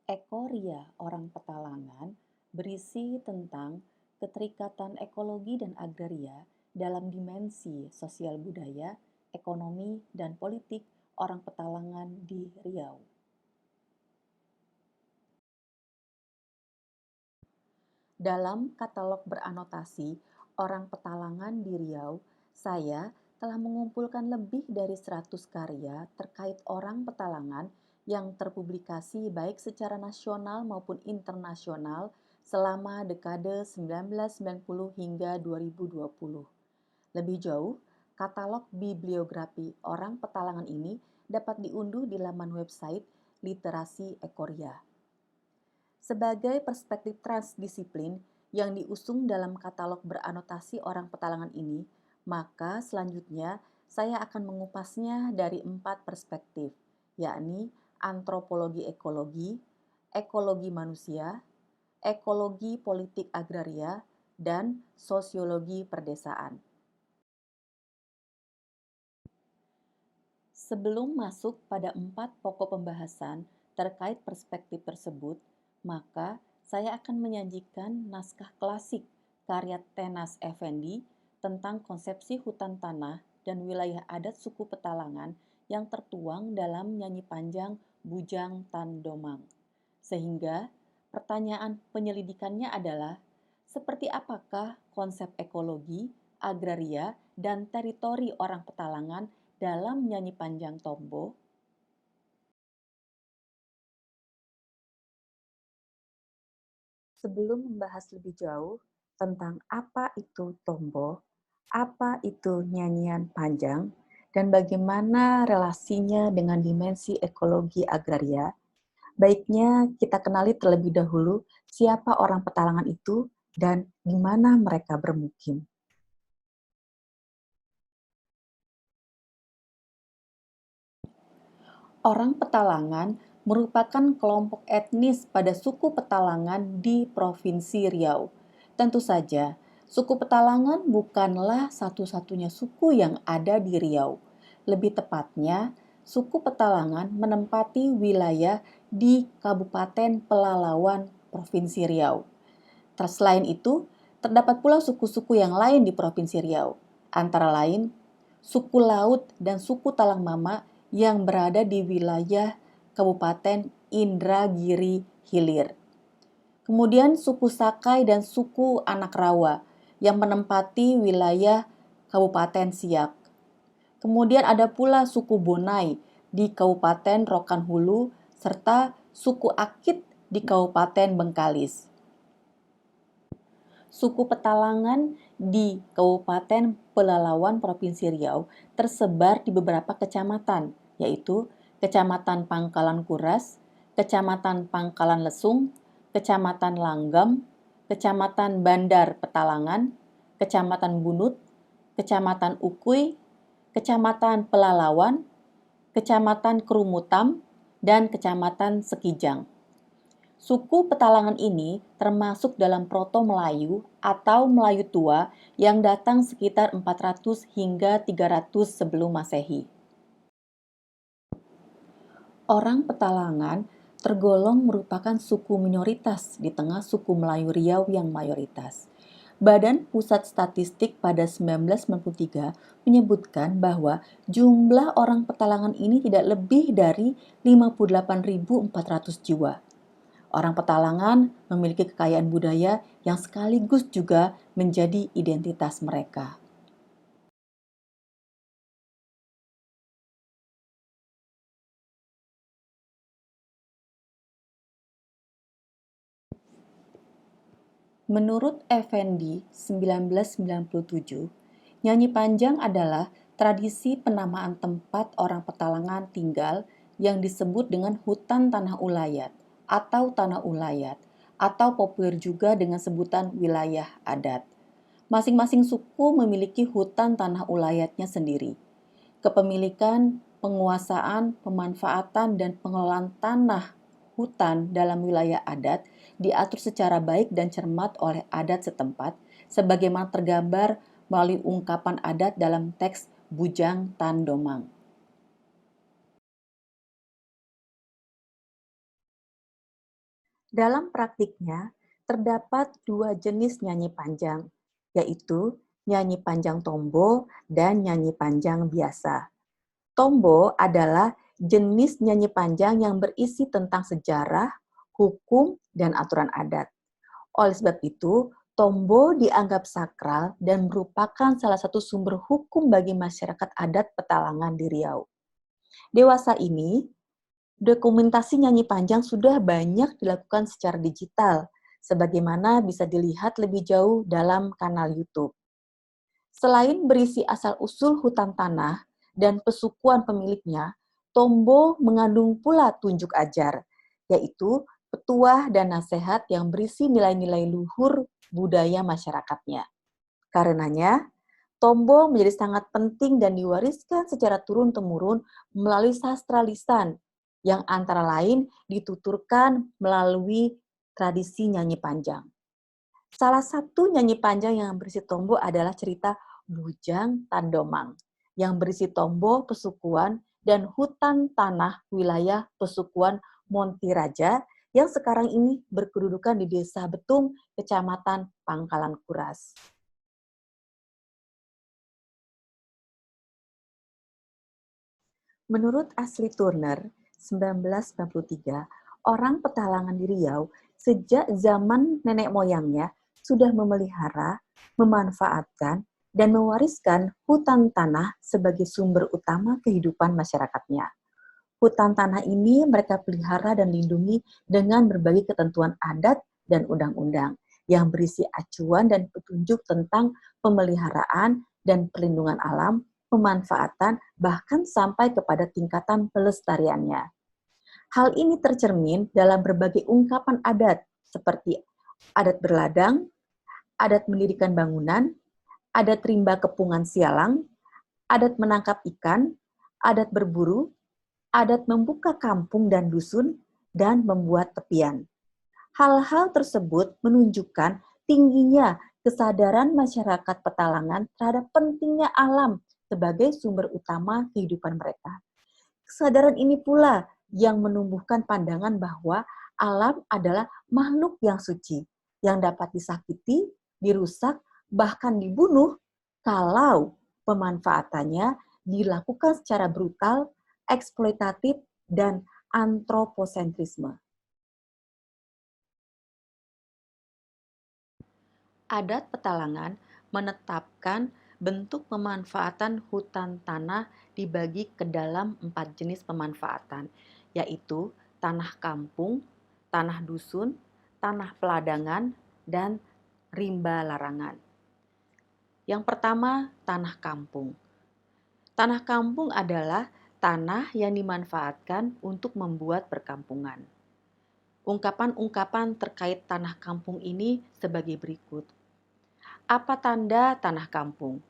Ekoria Orang Petalangan berisi tentang keterikatan ekologi dan agraria dalam dimensi sosial budaya, ekonomi, dan politik orang Petalangan di Riau. Dalam katalog beranotasi Orang Petalangan di Riau, saya telah mengumpulkan lebih dari 100 karya terkait orang Petalangan yang terpublikasi baik secara nasional maupun internasional selama dekade 1990 hingga 2020. Lebih jauh, katalog bibliografi orang Petalangan ini dapat diunduh di laman website Literasi Ekoria. Sebagai perspektif transdisiplin yang diusung dalam katalog beranotasi orang Petalangan ini, maka selanjutnya saya akan mengupasnya dari 4 perspektif, yakni antropologi ekologi, ekologi manusia, ekologi politik agraria, dan sosiologi perdesaan. Sebelum masuk pada 4 pokok pembahasan terkait perspektif tersebut, maka saya akan menyajikan naskah klasik karya Tenas Effendi tentang konsepsi hutan tanah dan wilayah adat suku Petalangan yang tertuang dalam nyanyi panjang Bujang Tandomang. Sehingga pertanyaan penyelidikannya adalah, seperti apakah konsep ekologi, agraria, dan teritori orang Petalangan dalam nyanyi panjang Tombo? Sebelum membahas lebih jauh tentang apa itu tombo, apa itu nyanyian panjang, dan bagaimana relasinya dengan dimensi ekologi agraria, baiknya kita kenali terlebih dahulu siapa orang Petalangan itu dan di mana mereka bermukim. Orang Petalangan merupakan kelompok etnis pada suku Petalangan di Provinsi Riau. Tentu saja, suku Petalangan bukanlah satu-satunya suku yang ada di Riau. Lebih tepatnya, suku Petalangan menempati wilayah di Kabupaten Pelalawan, Provinsi Riau. Selain itu, terdapat pula suku-suku yang lain di Provinsi Riau, antara lain suku Laut dan suku Talang Mama yang berada di wilayah Kabupaten Indragiri Hilir. Kemudian suku Sakai dan suku Anak Rawa yang menempati wilayah Kabupaten Siak. Kemudian ada pula suku Bonai di Kabupaten Rokan Hulu serta suku Akit di Kabupaten Bengkalis. Suku Petalangan di Kabupaten Pelalawan Provinsi Riau tersebar di beberapa kecamatan, yaitu Kecamatan Pangkalan Kuras, Kecamatan Pangkalan Lesung, Kecamatan Langgam, Kecamatan Bandar Petalangan, Kecamatan Bunut, Kecamatan Ukui, Kecamatan Pelalawan, Kecamatan Kerumutam, dan Kecamatan Sekijang. Suku Petalangan ini termasuk dalam Proto-Melayu atau Melayu Tua yang datang sekitar 400 hingga 300 sebelum Masehi. Orang Petalangan tergolong merupakan suku minoritas di tengah suku Melayu Riau yang mayoritas. Badan Pusat Statistik pada 1993 menyebutkan bahwa jumlah orang Petalangan ini tidak lebih dari 58.400 jiwa. Orang Petalangan memiliki kekayaan budaya yang sekaligus juga menjadi identitas mereka. Menurut Effendi 1997, nyanyi panjang adalah tradisi penamaan tempat orang Petalangan tinggal yang disebut dengan hutan tanah ulayat atau tanah ulayat atau populer juga dengan sebutan wilayah adat. Masing-masing suku memiliki hutan tanah ulayatnya sendiri. Kepemilikan, penguasaan, pemanfaatan, dan pengelolaan tanah hutan dalam wilayah adat diatur secara baik dan cermat oleh adat setempat, sebagaimana tergambar melalui ungkapan adat dalam teks Bujang Tandomang. Dalam praktiknya, terdapat dua jenis nyanyi panjang, yaitu nyanyi panjang tombo dan nyanyi panjang biasa. Tombo adalah jenis nyanyi panjang yang berisi tentang sejarah, hukum, dan aturan adat. Oleh sebab itu, tombo dianggap sakral dan merupakan salah satu sumber hukum bagi masyarakat adat Petalangan di Riau. Dewasa ini, dokumentasi nyanyi panjang sudah banyak dilakukan secara digital, sebagaimana bisa dilihat lebih jauh dalam kanal YouTube. Selain berisi asal-usul hutan tanah dan pesukuan pemiliknya, tombo mengandung pula tunjuk ajar, yaitu petuah dan nasihat yang berisi nilai-nilai luhur budaya masyarakatnya. Karenanya, tombo menjadi sangat penting dan diwariskan secara turun-temurun melalui sastra lisan, yang antara lain dituturkan melalui tradisi nyanyi panjang. Salah satu nyanyi panjang yang berisi tombo adalah cerita Bujang Tandomang, yang berisi tombo pesukuan dan hutan tanah wilayah pesukuan Montiraja yang sekarang ini berkedudukan di Desa Betung, Kecamatan Pangkalan Kuras. Menurut Ashley Turner, 1993, orang Petalangan di Riau sejak zaman nenek moyangnya sudah memelihara, memanfaatkan, dan mewariskan hutan tanah sebagai sumber utama kehidupan masyarakatnya. Hutan tanah ini mereka pelihara dan lindungi dengan berbagai ketentuan adat dan undang-undang yang berisi acuan dan petunjuk tentang pemeliharaan dan perlindungan alam, pemanfaatan, bahkan sampai kepada tingkatan pelestariannya. Hal ini tercermin dalam berbagai ungkapan adat seperti adat berladang, adat mendirikan bangunan, adat rimba kepungan sialang, adat menangkap ikan, adat berburu, adat membuka kampung dan dusun, dan membuat tepian. Hal-hal tersebut menunjukkan tingginya kesadaran masyarakat Petalangan terhadap pentingnya alam sebagai sumber utama kehidupan mereka. Kesadaran ini pula yang menumbuhkan pandangan bahwa alam adalah makhluk yang suci, yang dapat disakiti, dirusak, bahkan dibunuh kalau pemanfaatannya dilakukan secara brutal, eksploitatif, dan antroposentrisme. Adat Petalangan menetapkan bentuk pemanfaatan hutan tanah dibagi ke dalam 4 jenis pemanfaatan, yaitu tanah kampung, tanah dusun, tanah peladangan, dan rimba larangan. Yang pertama, tanah kampung. Tanah kampung adalah tanah yang dimanfaatkan untuk membuat perkampungan. Ungkapan-ungkapan terkait tanah kampung ini sebagai berikut. Apa tanda tanah kampung?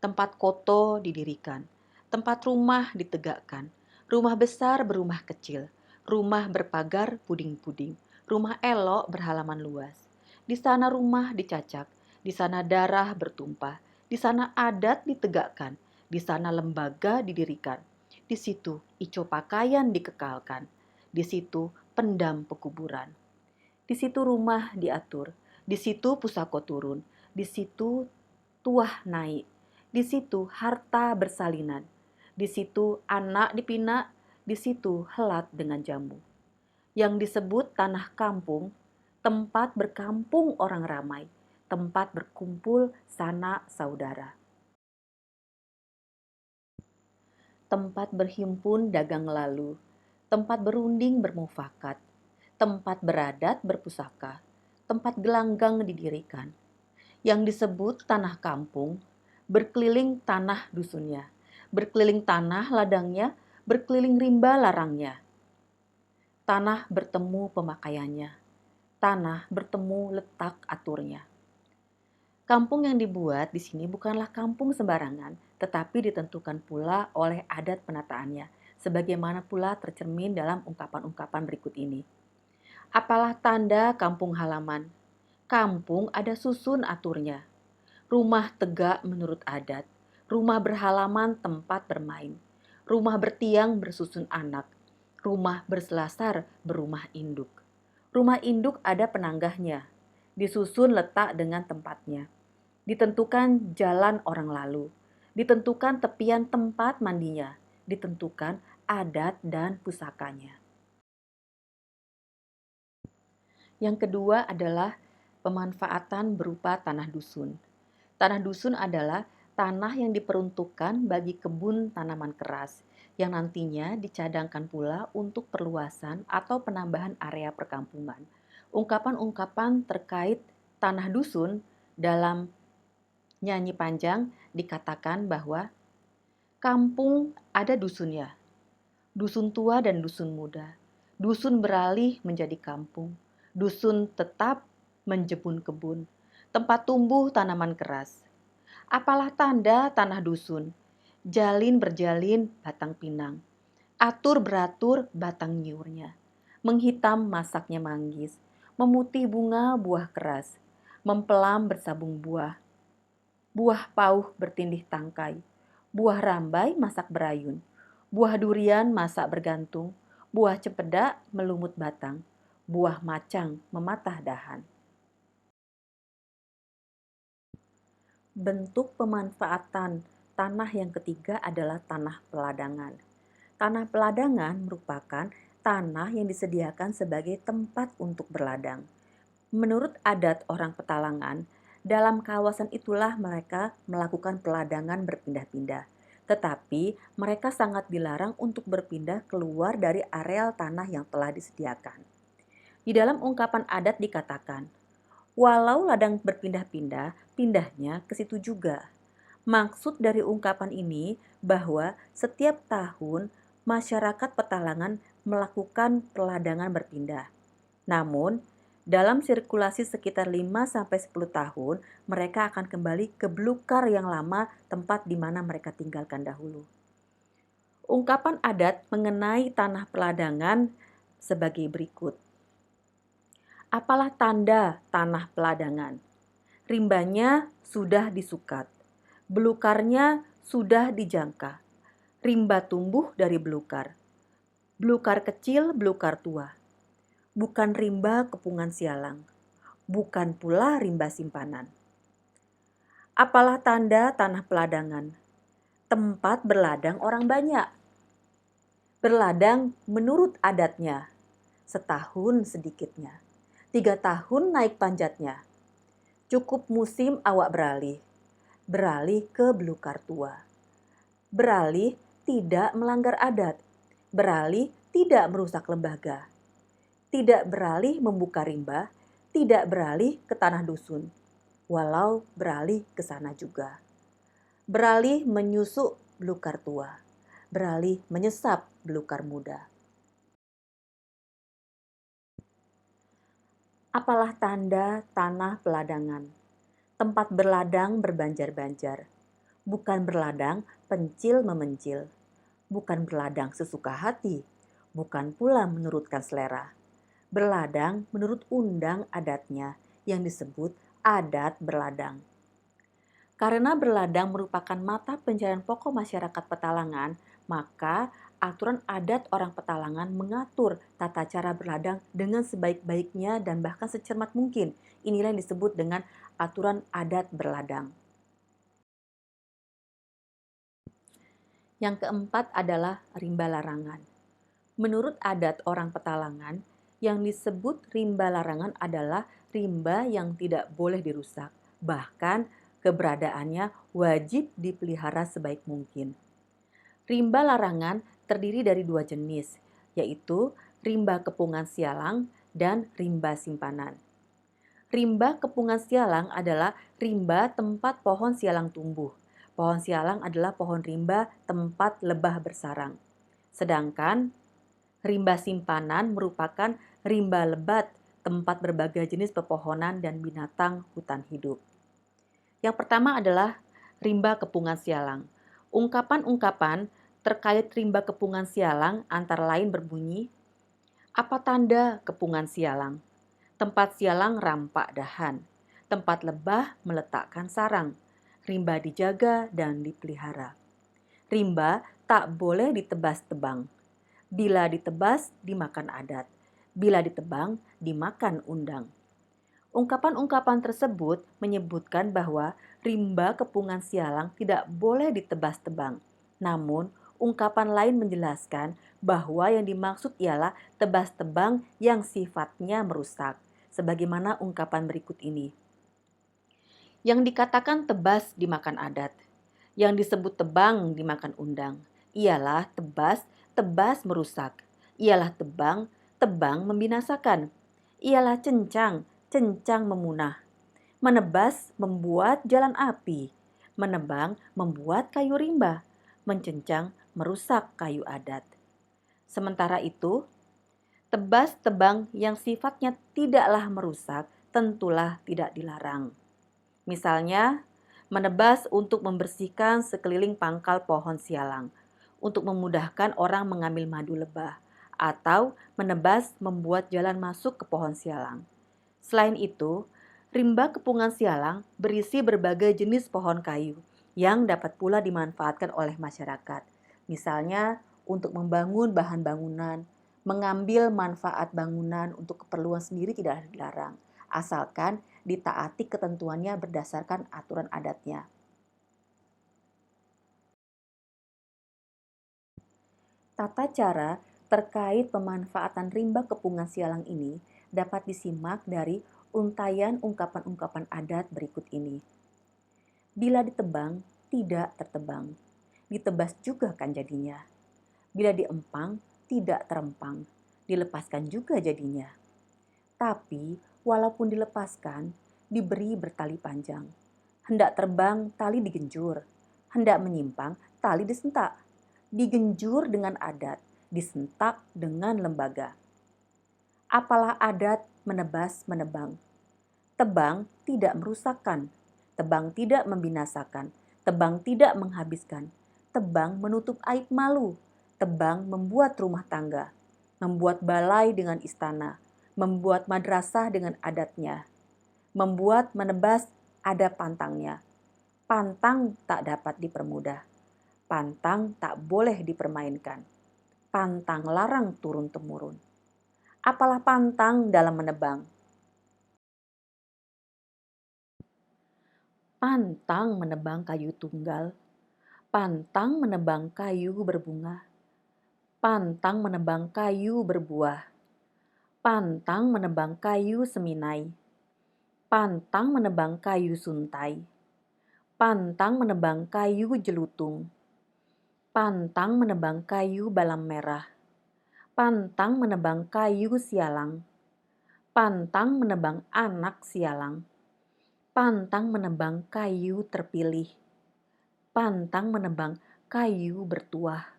Tempat koto didirikan, tempat rumah ditegakkan, rumah besar berumah kecil, rumah berpagar puding-puding, rumah elok berhalaman luas. Di sana rumah dicacak, di sana darah bertumpah, di sana adat ditegakkan, di sana lembaga didirikan, di situ ico pakaian dikekalkan, di situ pendam pekuburan. Di situ rumah diatur, di situ pusako turun, di situ tuah naik, di situ harta bersalinan, di situ anak dipinak, di situ helat dengan jambu. Yang disebut tanah kampung, tempat berkampung orang ramai, tempat berkumpul sanak saudara. Tempat berhimpun dagang lalu, tempat berunding bermufakat, tempat beradat berpusaka, tempat gelanggang didirikan. Yang disebut tanah kampung, berkeliling tanah dusunnya, berkeliling tanah ladangnya, berkeliling rimba larangnya. Tanah bertemu pemakaiannya, tanah bertemu letak aturnya. Kampung yang dibuat di sini bukanlah kampung sembarangan, tetapi ditentukan pula oleh adat penataannya, sebagaimana pula tercermin dalam ungkapan-ungkapan berikut ini. Apalah tanda kampung halaman? Kampung ada susun aturnya. Rumah tegak menurut adat, rumah berhalaman tempat bermain, rumah bertiang bersusun anak, rumah berselasar berumah induk. Rumah induk ada penanggahnya, disusun letak dengan tempatnya, ditentukan jalan orang lalu, ditentukan tepian tempat mandinya, ditentukan adat dan pusakanya. Yang kedua adalah pemanfaatan berupa tanah dusun. Tanah dusun adalah tanah yang diperuntukkan bagi kebun tanaman keras yang nantinya dicadangkan pula untuk perluasan atau penambahan area perkampungan. Ungkapan-ungkapan terkait tanah dusun dalam nyanyi panjang dikatakan bahwa kampung ada dusunnya, dusun tua dan dusun muda. Dusun beralih menjadi kampung. Dusun tetap menjebun kebun. Tempat tumbuh tanaman keras. Apalah tanda tanah dusun. Jalin berjalin batang pinang. Atur beratur batang nyiurnya. Menghitam masaknya manggis. Memutih bunga buah keras. Mempelam bersabung buah. Buah pauh bertindih tangkai. Buah rambai masak berayun. Buah durian masak bergantung. Buah cempedak melumut batang. Buah macang mematah dahan. Bentuk pemanfaatan tanah yang ketiga adalah tanah peladangan. Tanah peladangan merupakan tanah yang disediakan sebagai tempat untuk berladang. Menurut adat orang Petalangan, dalam kawasan itulah mereka melakukan peladangan berpindah-pindah. Tetapi mereka sangat dilarang untuk berpindah keluar dari areal tanah yang telah disediakan. Di dalam ungkapan adat dikatakan, walau ladang berpindah-pindah, pindahnya ke situ juga. Maksud dari ungkapan ini bahwa setiap tahun masyarakat Petalangan melakukan peladangan berpindah. Namun, dalam sirkulasi sekitar 5-10 tahun, mereka akan kembali ke belukar yang lama tempat di mana mereka tinggalkan dahulu. Ungkapan adat mengenai tanah peladangan sebagai berikut. Apalah tanda tanah peladangan? Rimbanya sudah disukat, belukarnya sudah dijangka. Rimba tumbuh dari belukar. Belukar kecil, belukar tua. Bukan rimba kepungan sialang, bukan pula rimba simpanan. Apalah tanda tanah peladangan? Tempat berladang orang banyak. Berladang menurut adatnya, setahun sedikitnya, 3 tahun naik panjatnya. Cukup musim awak beralih ke belukar tua. Beralih tidak melanggar adat, beralih tidak merusak lembaga. Tidak beralih membuka rimba, tidak beralih ke tanah dusun, walau beralih ke sana juga. Beralih menyusuk belukar tua, beralih menyesap belukar muda. Apalah tanda tanah peladangan? Tempat berladang berbanjar-banjar, bukan berladang pencil memencil, bukan berladang sesuka hati, bukan pula menurutkan selera. Berladang menurut undang adatnya yang disebut adat berladang. Karena berladang merupakan mata pencaharian pokok masyarakat Petalangan, maka aturan adat orang Petalangan mengatur tata cara berladang dengan sebaik-baiknya dan bahkan secermat mungkin. Inilah yang disebut dengan aturan adat berladang. Yang keempat adalah rimba larangan. Menurut adat orang Petalangan, yang disebut rimba larangan adalah rimba yang tidak boleh dirusak. Bahkan keberadaannya wajib dipelihara sebaik mungkin. Rimba larangan terdiri dari 2 jenis, yaitu rimba kepungan sialang dan rimba simpanan. Rimba kepungan sialang adalah rimba tempat pohon sialang tumbuh. Pohon sialang adalah pohon rimba tempat lebah bersarang. Sedangkan rimba simpanan merupakan rimba lebat, tempat berbagai jenis pepohonan dan binatang hutan hidup. Yang pertama adalah rimba kepungan sialang. Ungkapan-ungkapan terkait rimba kepungan sialang antara lain berbunyi, apa tanda kepungan sialang? Tempat sialang rampak dahan, tempat lebah meletakkan sarang, rimba dijaga dan dipelihara. Rimba tak boleh ditebas tebang. Bila ditebas, dimakan adat. Bila ditebang, dimakan undang. Ungkapan-ungkapan tersebut menyebutkan bahwa rimba kepungan sialang tidak boleh ditebas-tebang. Namun, ungkapan lain menjelaskan bahwa yang dimaksud ialah tebas-tebang yang sifatnya merusak. Sebagaimana ungkapan berikut ini. Yang dikatakan tebas dimakan adat, yang disebut tebang dimakan undang, ialah tebas, tebas merusak, ialah tebang, tebang membinasakan, ialah cencang, cencang memunah. Menebas membuat jalan api, menebang membuat kayu rimba, mencencang merusak kayu adat. Sementara itu, tebas tebang yang sifatnya tidaklah merusak tentulah tidak dilarang. Misalnya, menebas untuk membersihkan sekeliling pangkal pohon sialang, untuk memudahkan orang mengambil madu lebah, atau menebas membuat jalan masuk ke pohon sialang. Selain itu, rimba kepungan sialang berisi berbagai jenis pohon kayu yang dapat pula dimanfaatkan oleh masyarakat. Misalnya, untuk membangun bahan bangunan, mengambil manfaat bangunan untuk keperluan sendiri tidak dilarang, asalkan ditaati ketentuannya berdasarkan aturan adatnya. Tata cara terkait pemanfaatan rimba kepungan sialang ini dapat disimak dari untaian ungkapan-ungkapan adat berikut ini. Bila ditebang, tidak tertebang. Ditebas juga kan jadinya. Bila diempang, tidak terempang. Dilepaskan juga jadinya. Tapi, walaupun dilepaskan, diberi bertali panjang. Hendak terbang, tali digenjur. Hendak menyimpang, tali disentak. Digenjur dengan adat, disentak dengan lembaga. Apalah adat menebas menebang. Tebang tidak merusakkan, tebang tidak membinasakan, tebang tidak menghabiskan, tebang menutup aib malu, tebang membuat rumah tangga, membuat balai dengan istana, membuat madrasah dengan adatnya, membuat menebas ada pantangnya. Pantang tak dapat dipermudah, pantang tak boleh dipermainkan, pantang larang turun-temurun. Apalah pantang dalam menebang? Pantang menebang kayu tunggal, pantang menebang kayu berbunga, pantang menebang kayu berbuah, pantang menebang kayu seminai, pantang menebang kayu suntai, pantang menebang kayu jelutung, pantang menebang kayu balam merah, pantang menebang kayu sialang, pantang menebang anak sialang, pantang menebang kayu terpilih, pantang menebang kayu bertuah,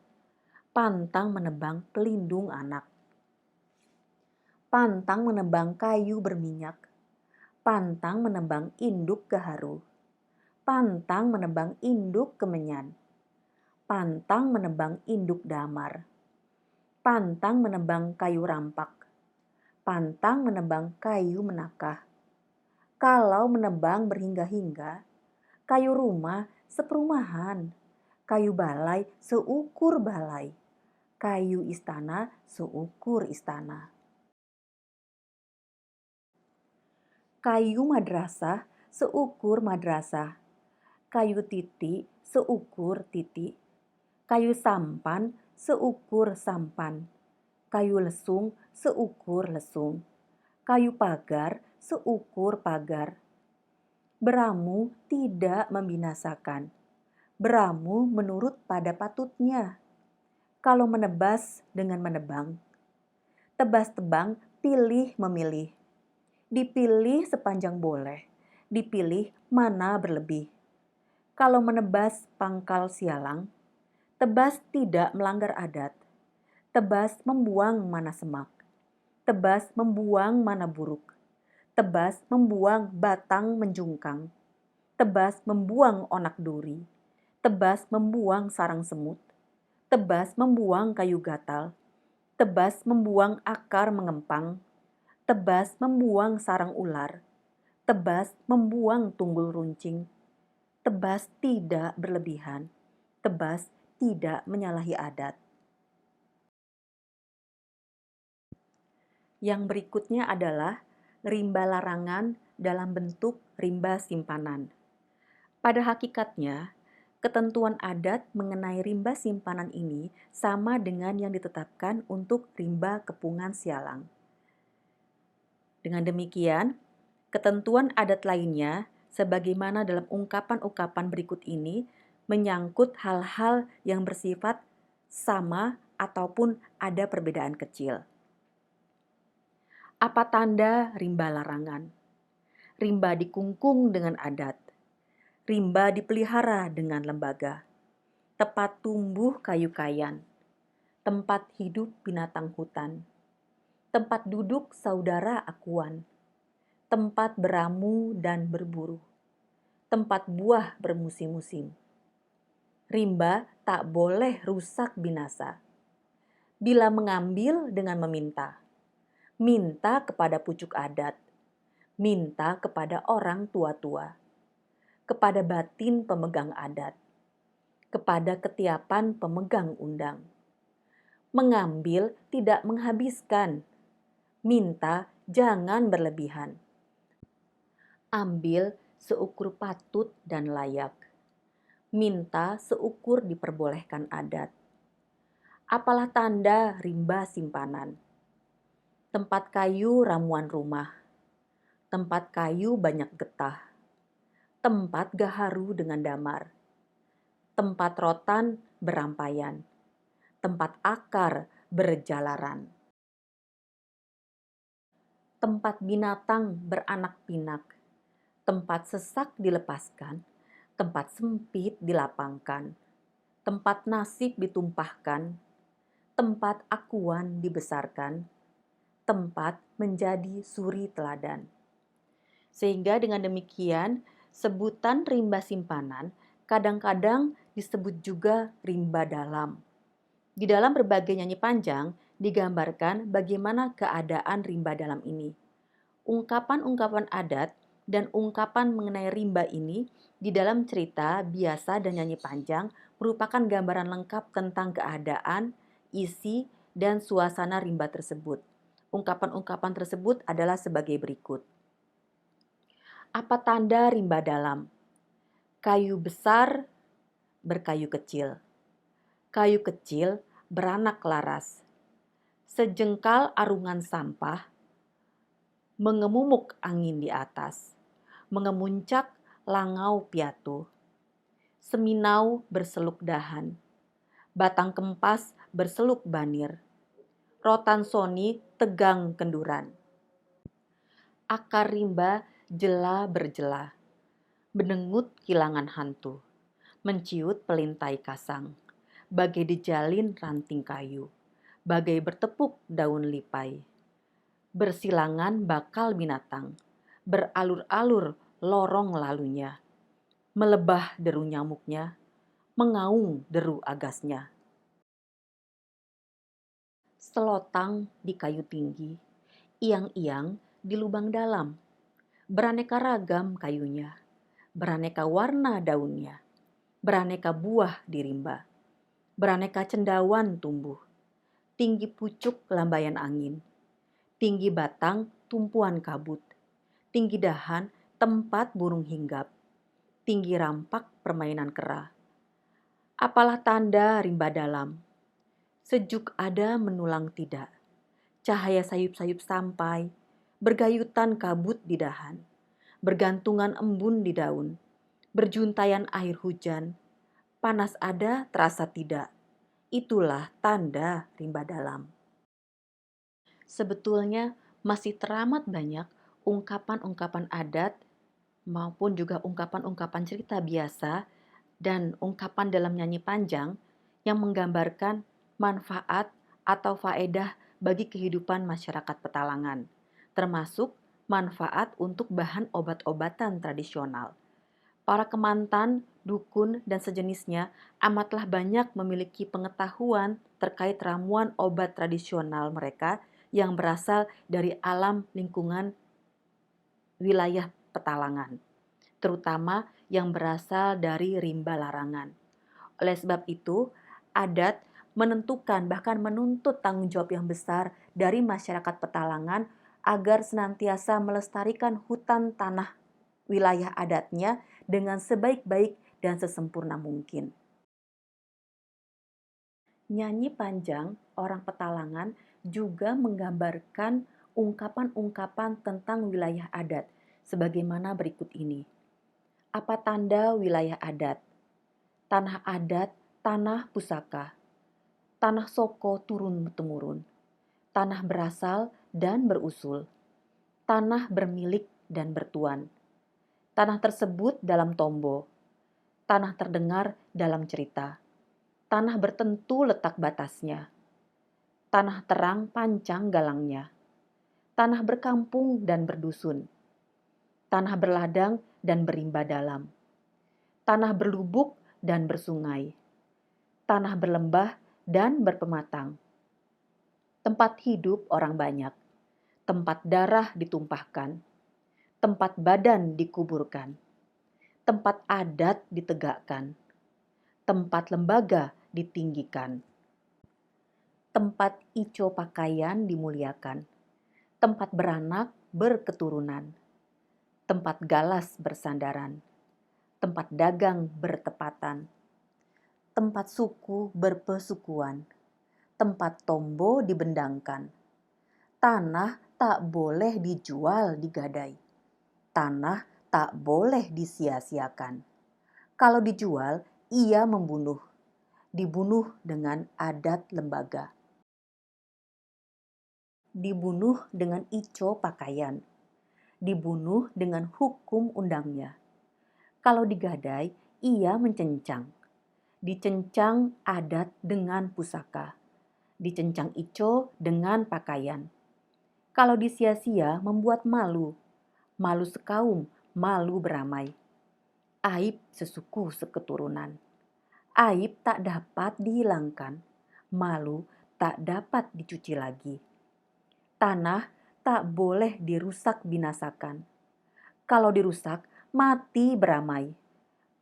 pantang menebang pelindung anak, pantang menebang kayu berminyak, pantang menebang induk gaharu, pantang menebang induk kemenyan, pantang menebang induk damar, pantang menebang kayu rampak, pantang menebang kayu menakah. Kalau menebang berhingga-hingga, kayu rumah seperumahan, kayu balai seukur balai, kayu istana seukur istana. Kayu madrasah seukur madrasah, kayu titik seukur titik, kayu sampan seukur sampan, kayu lesung seukur lesung, kayu pagar seukur pagar. Beramu tidak membinasakan, beramu menurut pada patutnya. Kalau menebas dengan menebang, tebas-tebang pilih memilih, dipilih sepanjang boleh, dipilih mana berlebih. Kalau menebas pangkal sialang, tebas tidak melanggar adat, tebas membuang mana semak, tebas membuang mana buruk, tebas membuang batang menjungkang, tebas membuang onak duri, tebas membuang sarang semut, tebas membuang kayu gatal, tebas membuang akar mengempang, tebas membuang sarang ular, tebas membuang tunggul runcing, tebas tidak berlebihan, tebas tidak menyalahi adat. Yang berikutnya adalah rimba larangan dalam bentuk rimba simpanan. Pada hakikatnya, ketentuan adat mengenai rimba simpanan ini sama dengan yang ditetapkan untuk rimba kepungan sialang. Dengan demikian, ketentuan adat lainnya, sebagaimana dalam ungkapan-ungkapan berikut ini, menyangkut hal-hal yang bersifat sama ataupun ada perbedaan kecil. Apa tanda rimba larangan? Rimba dikungkung dengan adat. Rimba dipelihara dengan lembaga. Tempat tumbuh kayu kayan. Tempat hidup binatang hutan. Tempat duduk saudara akuan. Tempat beramu dan berburu. Tempat buah bermusim-musim. Rimba tak boleh rusak binasa. Bila mengambil dengan meminta. Minta kepada pucuk adat. Minta kepada orang tua-tua. Kepada batin pemegang adat. Kepada ketiapan pemegang undang. Mengambil tidak menghabiskan. Minta jangan berlebihan. Ambil seukur patut dan layak. Minta seukur diperbolehkan adat. Apalah tanda rimba simpanan? Tempat kayu ramuan rumah. Tempat kayu banyak getah. Tempat gaharu dengan damar. Tempat rotan berampaian. Tempat akar berjalaran. Tempat binatang beranak pinak. Tempat sesak dilepaskan. Tempat sempit dilapangkan. Tempat nasib ditumpahkan. Tempat akuan dibesarkan. Tempat menjadi suri teladan. Sehingga dengan demikian, sebutan rimba simpanan kadang-kadang disebut juga rimba dalam. Di dalam berbagai nyanyi panjang digambarkan bagaimana keadaan rimba dalam ini. Ungkapan-ungkapan adat dan ungkapan mengenai rimba ini di dalam cerita biasa dan nyanyi panjang merupakan gambaran lengkap tentang keadaan, isi, dan suasana rimba tersebut. Ungkapan-ungkapan tersebut adalah sebagai berikut. Apa tanda rimba dalam? Kayu besar berkayu kecil. Kayu kecil beranak laras. Sejengkal arungan sampah mengemumuk angin di atas. Mengemuncak langau piatu. Seminau berseluk dahan. Batang kempas berseluk banir. Rotan soni tegang kenduran. Akar rimba jela berjela. Menengut kilangan hantu. Menciut pelintai kasang. Bagai dijalin ranting kayu. Bagai bertepuk daun lipai. Bersilangan bakal binatang. Beralur-alur lorong lalunya. Melebah deru nyamuknya. Mengaung deru agasnya. Selotang di kayu tinggi. Iang-iang di lubang dalam. Beraneka ragam kayunya. Beraneka warna daunnya. Beraneka buah di rimba. Beraneka cendawan tumbuh. Tinggi pucuk lambaian angin. Tinggi batang tumpuan kabut. Tinggi dahan tempat burung hinggap. Tinggi rampak permainan kera. Apalah tanda rimba dalam? Sejuk ada menulang tidak. Cahaya sayup-sayup sampai. Bergayutan kabut di dahan. Bergantungan embun di daun. Berjuntayan air hujan. Panas ada terasa tidak. Itulah tanda rimba dalam. Sebetulnya masih teramat banyak ungkapan-ungkapan adat maupun juga ungkapan-ungkapan cerita biasa dan ungkapan dalam nyanyi panjang yang menggambarkan manfaat atau faedah bagi kehidupan masyarakat Petalangan, termasuk manfaat untuk bahan obat-obatan tradisional. Para kemantan, dukun, dan sejenisnya amatlah banyak memiliki pengetahuan terkait ramuan obat tradisional mereka yang berasal dari alam lingkungan wilayah Petalangan, terutama yang berasal dari rimba larangan. Oleh sebab itu, adat menentukan bahkan menuntut tanggung jawab yang besar dari masyarakat Petalangan agar senantiasa melestarikan hutan tanah wilayah adatnya dengan sebaik-baik dan sesempurna mungkin. Nyanyi Panjang orang Petalangan juga menggambarkan ungkapan-ungkapan tentang wilayah adat sebagaimana berikut ini. Apa tanda wilayah adat? Tanah adat, tanah pusaka. Tanah soko turun-temurun. Tanah berasal dan berusul. Tanah bermilik dan bertuan. Tanah tersebut dalam tombo. Tanah terdengar dalam cerita. Tanah bertentu letak batasnya. Tanah terang pancang galangnya. Tanah berkampung dan berdusun. Tanah berladang dan berimba dalam. Tanah berlubuk dan bersungai. Tanah berlembah dan berpematang. Tempat hidup orang banyak. Tempat darah ditumpahkan. Tempat badan dikuburkan. Tempat adat ditegakkan. Tempat lembaga ditinggikan. Tempat ico pakaian dimuliakan. Tempat beranak berketurunan. Tempat galas bersandaran. Tempat dagang bertepatan. Tempat suku berpesukuan. Tempat tombo dibendangkan. Tanah tak boleh dijual digadai. Tanah tak boleh disia-siakan. Kalau dijual, ia membunuh. Dibunuh dengan adat lembaga. Dibunuh dengan ico pakaian. Dibunuh dengan hukum undangnya. Kalau digadai, ia mencencang. Dicencang adat dengan pusaka. Dicencang ico dengan pakaian. Kalau disia-sia membuat malu. Malu sekaum, malu beramai. Aib sesuku seketurunan. Aib tak dapat dihilangkan. Malu tak dapat dicuci lagi. Tanah tak boleh dirusak binasakan. Kalau dirusak, mati beramai.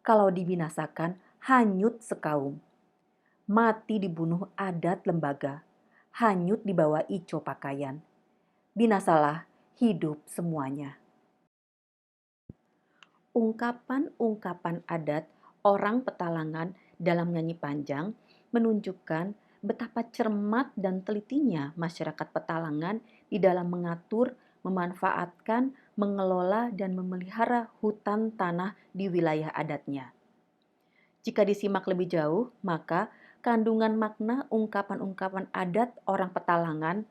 Kalau dibinasakan, hanyut sekaum. Mati dibunuh adat lembaga. Hanyut di bawah ico pakaian. Binasalah hidup semuanya. Ungkapan-ungkapan adat orang Petalangan dalam Nyanyi Panjang menunjukkan betapa cermat dan telitinya masyarakat Petalangan di dalam mengatur, memanfaatkan, mengelola, dan memelihara hutan tanah di wilayah adatnya. Jika disimak lebih jauh, maka kandungan makna ungkapan-ungkapan adat orang Petalangan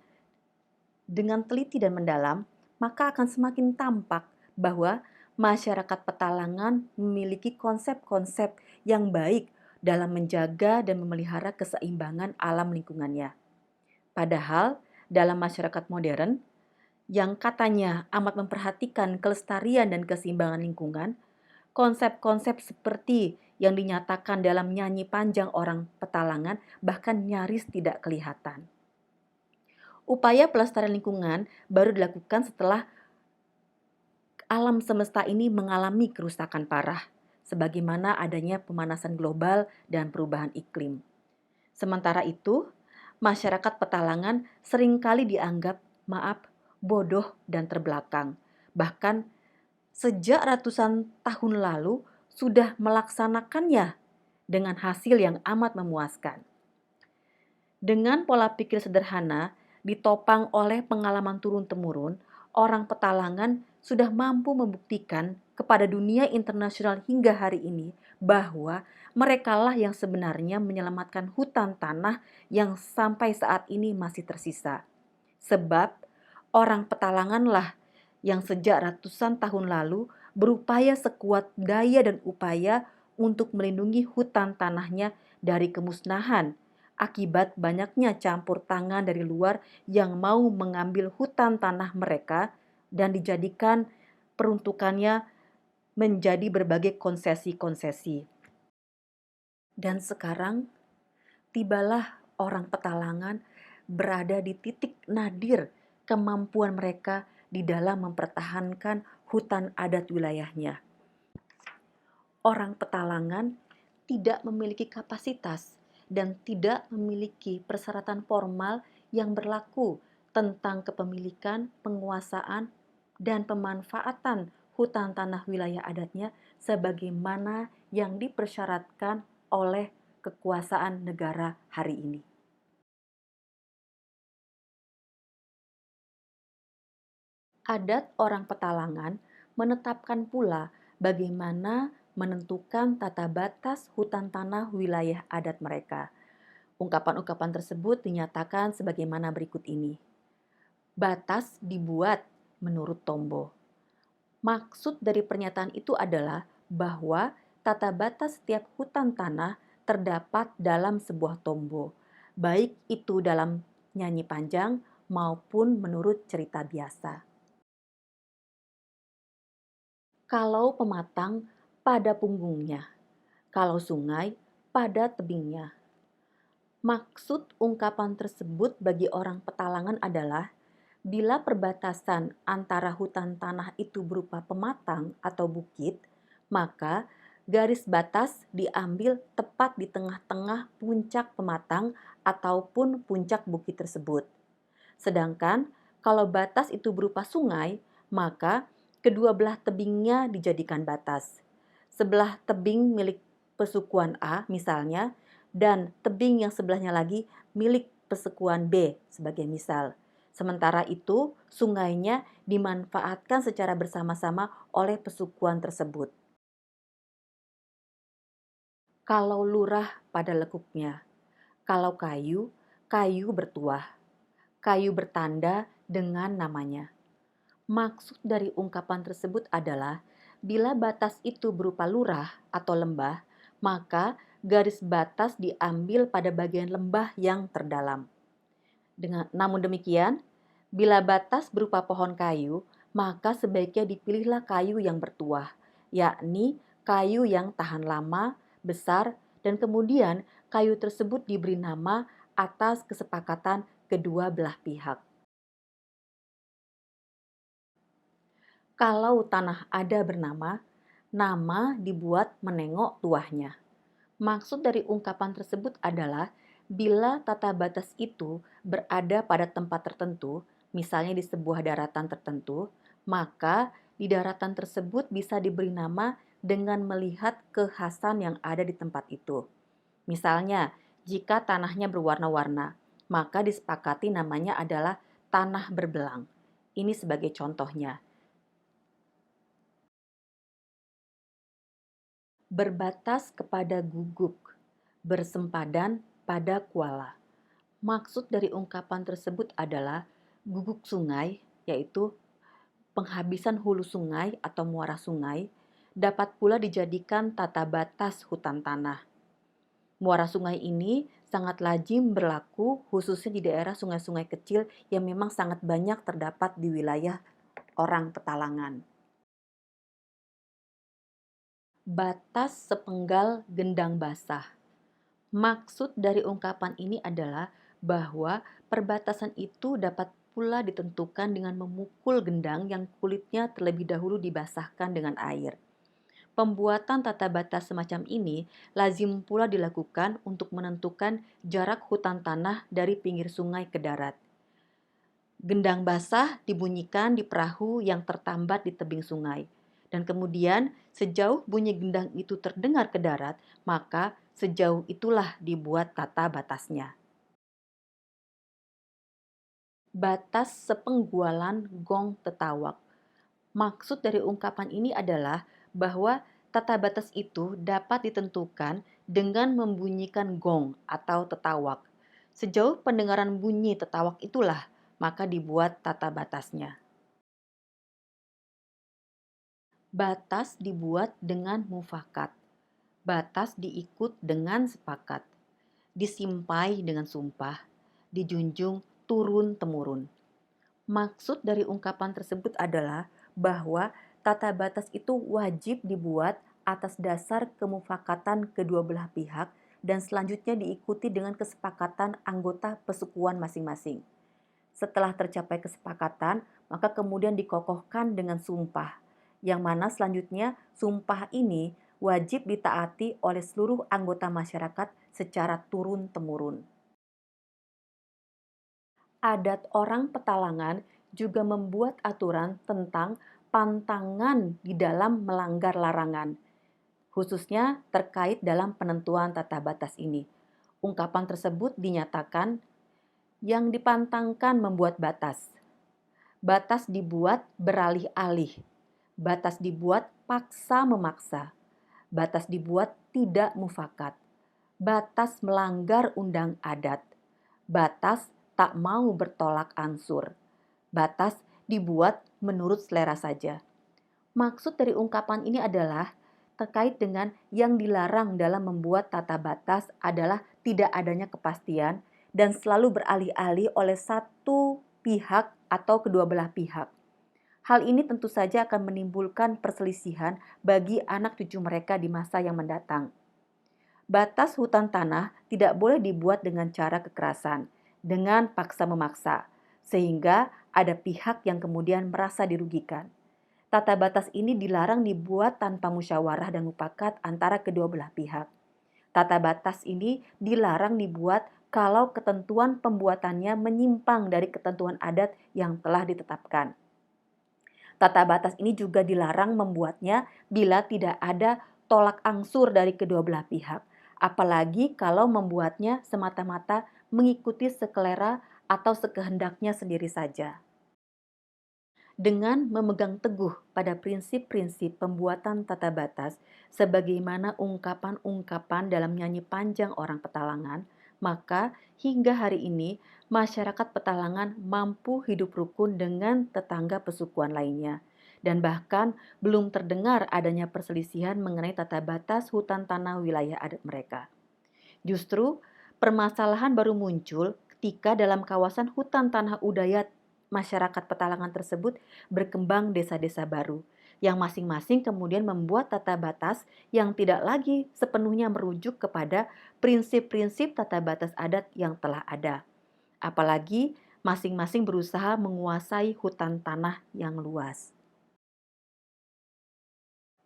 dengan teliti dan mendalam, maka akan semakin tampak bahwa masyarakat Petalangan memiliki konsep-konsep yang baik dalam menjaga dan memelihara keseimbangan alam lingkungannya. Padahal dalam masyarakat modern yang katanya amat memperhatikan kelestarian dan keseimbangan lingkungan, konsep-konsep seperti yang dinyatakan dalam Nyanyi Panjang orang Petalangan bahkan nyaris tidak kelihatan. Upaya pelestarian lingkungan baru dilakukan setelah alam semesta ini mengalami kerusakan parah, sebagaimana adanya pemanasan global dan perubahan iklim. Sementara itu, masyarakat Petalangan seringkali dianggap, bodoh dan terbelakang. Bahkan sejak ratusan tahun lalu sudah melaksanakannya dengan hasil yang amat memuaskan. Dengan pola pikir sederhana, ditopang oleh pengalaman turun-temurun, orang Petalangan sudah mampu membuktikan kepada dunia internasional hingga hari ini bahwa merekalah yang sebenarnya menyelamatkan hutan tanah yang sampai saat ini masih tersisa. Sebab orang Petalanganlah yang sejak ratusan tahun lalu berupaya sekuat daya dan upaya untuk melindungi hutan tanahnya dari kemusnahan akibat banyaknya campur tangan dari luar yang mau mengambil hutan tanah mereka dan dijadikan peruntukannya menjadi berbagai konsesi-konsesi. Dan sekarang tibalah orang Petalangan berada di titik nadir kemampuan mereka di dalam mempertahankan hutan adat wilayahnya. Orang Petalangan tidak memiliki kapasitas dan tidak memiliki persyaratan formal yang berlaku tentang kepemilikan, penguasaan, dan pemanfaatan hutan tanah wilayah adatnya sebagaimana yang dipersyaratkan oleh kekuasaan negara hari ini. Adat orang Petalangan menetapkan pula bagaimana menentukan tata batas hutan tanah wilayah adat mereka. Ungkapan-ungkapan tersebut dinyatakan sebagaimana berikut ini. Batas dibuat menurut Tombo. Maksud dari pernyataan itu adalah bahwa tata batas setiap hutan tanah terdapat dalam sebuah tombo, baik itu dalam nyanyi panjang maupun menurut cerita biasa. Kalau pematang pada punggungnya, kalau sungai pada tebingnya. Maksud ungkapan tersebut bagi orang Petalangan adalah bila perbatasan antara hutan tanah itu berupa pematang atau bukit, maka garis batas diambil tepat di tengah-tengah puncak pematang ataupun puncak bukit tersebut. Sedangkan kalau batas itu berupa sungai, maka kedua belah tebingnya dijadikan batas. Sebelah tebing milik pesukuan A misalnya, dan tebing yang sebelahnya lagi milik pesukuan B sebagai misal. Sementara itu, sungainya dimanfaatkan secara bersama-sama oleh pesukuan tersebut. Kalau lurah pada lekuknya, kalau kayu, kayu bertuah, kayu bertanda dengan namanya. Maksud dari ungkapan tersebut adalah bila batas itu berupa lurah atau lembah, maka garis batas diambil pada bagian lembah yang terdalam. Namun demikian, bila batas berupa pohon kayu, maka sebaiknya dipilihlah kayu yang bertuah, yakni kayu yang tahan lama, besar, dan kemudian kayu tersebut diberi nama atas kesepakatan kedua belah pihak. Kalau tanah ada bernama, nama dibuat menengok tuahnya. Maksud dari ungkapan tersebut adalah bila tata batas itu berada pada tempat tertentu, misalnya di sebuah daratan tertentu, maka di daratan tersebut bisa diberi nama dengan melihat kekhasan yang ada di tempat itu. Misalnya, jika tanahnya berwarna-warna, maka disepakati namanya adalah tanah berbelang. Ini sebagai contohnya. Berbatas kepada guguk, bersempadan pada kuala. Maksud dari ungkapan tersebut adalah guguk sungai, yaitu penghabisan hulu sungai atau muara sungai, dapat pula dijadikan tata batas hutan tanah. Muara sungai ini sangat lazim berlaku khususnya di daerah sungai-sungai kecil yang memang sangat banyak terdapat di wilayah orang Petalangan. Batas sepenggal gendang basah. Maksud dari ungkapan ini adalah bahwa perbatasan itu dapat pula ditentukan dengan memukul gendang yang kulitnya terlebih dahulu dibasahkan dengan air. Pembuatan tata batas semacam ini lazim pula dilakukan untuk menentukan jarak hutan tanah dari pinggir sungai ke darat. Gendang basah dibunyikan di perahu yang tertambat di tebing sungai. Dan kemudian sejauh bunyi gendang itu terdengar ke darat, maka sejauh itulah dibuat tata batasnya. Batas sepenggualan gong tetawak. Maksud dari ungkapan ini adalah bahwa tata batas itu dapat ditentukan dengan membunyikan gong atau tetawak. Sejauh pendengaran bunyi tetawak itulah, maka dibuat tata batasnya. Batas dibuat dengan mufakat. Batas diikut dengan sepakat. Disimpai dengan sumpah. Dijunjung turun-temurun. Maksud dari ungkapan tersebut adalah bahwa tata batas itu wajib dibuat atas dasar kemufakatan kedua belah pihak dan selanjutnya diikuti dengan kesepakatan anggota pesukuan masing-masing. Setelah tercapai kesepakatan, maka kemudian dikokohkan dengan sumpah, yang mana selanjutnya sumpah ini wajib ditaati oleh seluruh anggota masyarakat secara turun-temurun. Adat orang Petalangan juga membuat aturan tentang pantangan di dalam melanggar larangan, khususnya terkait dalam penentuan tata batas ini. Ungkapan tersebut dinyatakan yang dipantangkan membuat batas. Batas dibuat beralih-alih. Batas dibuat paksa memaksa. Batas dibuat tidak mufakat. Batas melanggar undang adat. Batas tak mau bertolak ansur. Batas dibuat menurut selera saja. Maksud dari ungkapan ini adalah terkait dengan yang dilarang dalam membuat tata batas adalah tidak adanya kepastian dan selalu beralih-alih oleh satu pihak atau kedua belah pihak. Hal ini tentu saja akan menimbulkan perselisihan bagi anak cucu mereka di masa yang mendatang. Batas hutan tanah tidak boleh dibuat dengan cara kekerasan, dengan paksa memaksa, sehingga ada pihak yang kemudian merasa dirugikan. Tata batas ini dilarang dibuat tanpa musyawarah dan mufakat antara kedua belah pihak. Tata batas ini dilarang dibuat kalau ketentuan pembuatannya menyimpang dari ketentuan adat yang telah ditetapkan. Tata batas ini juga dilarang membuatnya bila tidak ada tolak angsur dari kedua belah pihak, apalagi kalau membuatnya semata-mata mengikuti selera atau sekehendaknya sendiri saja. Dengan memegang teguh pada prinsip-prinsip pembuatan tata batas, sebagaimana ungkapan-ungkapan dalam nyanyi panjang orang Petalangan, maka hingga hari ini masyarakat Petalangan mampu hidup rukun dengan tetangga pesukuan lainnya. Dan bahkan belum terdengar adanya perselisihan mengenai tata batas hutan tanah wilayah adat mereka. Justru permasalahan baru muncul ketika dalam kawasan hutan tanah udaya masyarakat Petalangan tersebut berkembang desa-desa baru yang masing-masing kemudian membuat tata batas yang tidak lagi sepenuhnya merujuk kepada prinsip-prinsip tata batas adat yang telah ada. Apalagi masing-masing berusaha menguasai hutan tanah yang luas.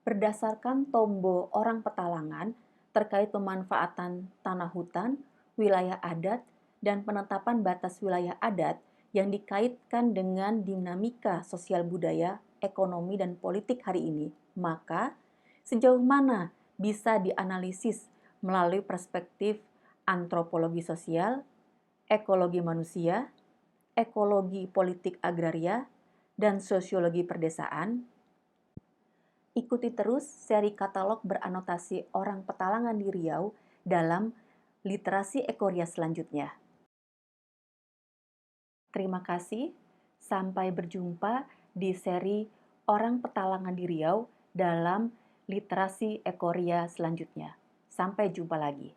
Berdasarkan tombo orang Petalangan terkait pemanfaatan tanah hutan, wilayah adat, dan penetapan batas wilayah adat yang dikaitkan dengan dinamika sosial budaya, ekonomi, dan politik hari ini, maka sejauh mana bisa dianalisis melalui perspektif antropologi sosial, ekologi manusia, ekologi politik agraria, dan sosiologi perdesaan. Ikuti terus seri katalog beranotasi orang Petalangan di Riau dalam literasi Ekoria selanjutnya. Terima kasih, sampai berjumpa di seri Orang Petalangan di Riau dalam literasi Ekoria selanjutnya. Sampai jumpa lagi.